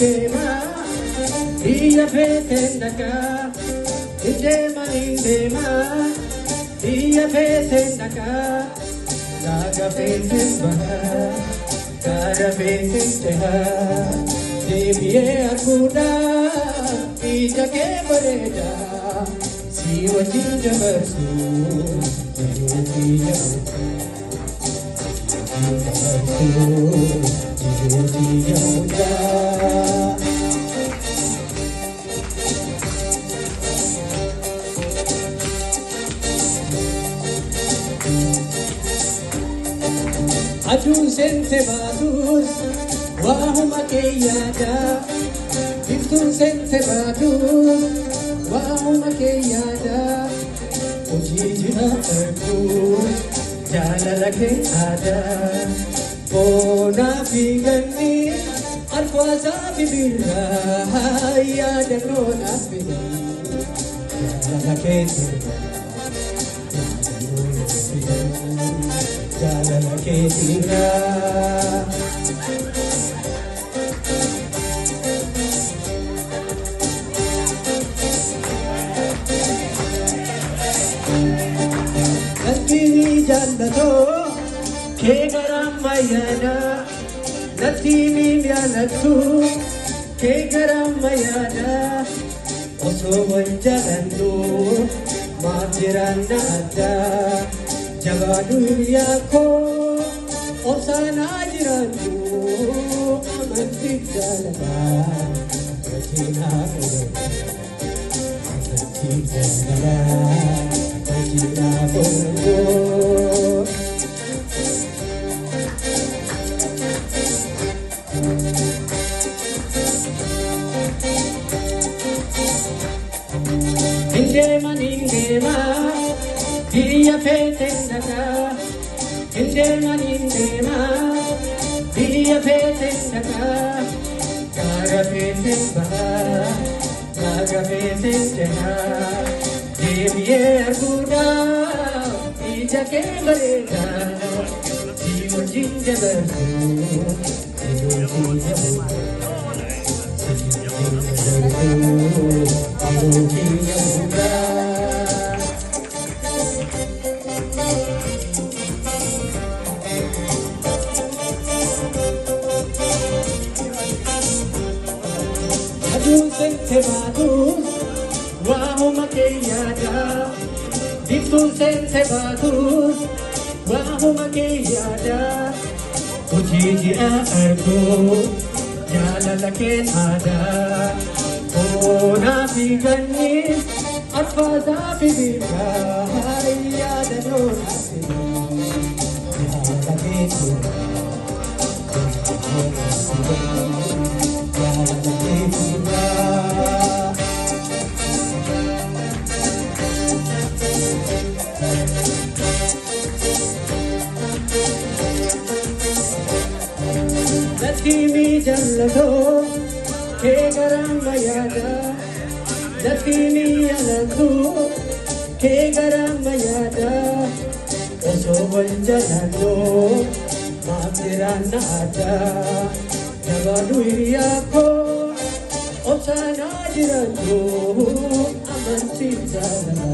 dema, iya petendaka. Dema dema, iya petendaka. Naga petendba, kara petendha. Deviye akuda, ija ke bareda. Siwa jinja barsu, jiwa jinja barsu. Adun sente batus, wahuma keyada. Iftun sente batus, wahuma keyada. Ujijina erku. Jala lage ada, bona figani, arfasa bibira, ya denona figani. Jala lage jala lage tira. Natini jallato, ke garam mayana. Natini jallato, ke garam mayana. Oso wanjalandu, matirana ada. Jagadu yako, osana jirandu. Amanti jalala, kachina kore. Amanti jalala. Indema nindema, diya petendaka. Indema nindema, diya petendaka. Kara petendba, naga petendha. Deviye akuda, ija ke bareda. Jiwa jinja barsu, jiwa jinja barsu. Adun sente batus, wahuma keyada. Iftun sente batus, wahuma keyada. Ujijina erku, jala lage ada. Bona figani, arfasa bibira, ya denona figani. Jala lage tira, jala lage tira. Natini jallato, ke garam mayada. Natini jallato, ke garam mayada. Oso wanjalando, matirana ada. Jagadu yako, osana jirandu. Amanti jalala.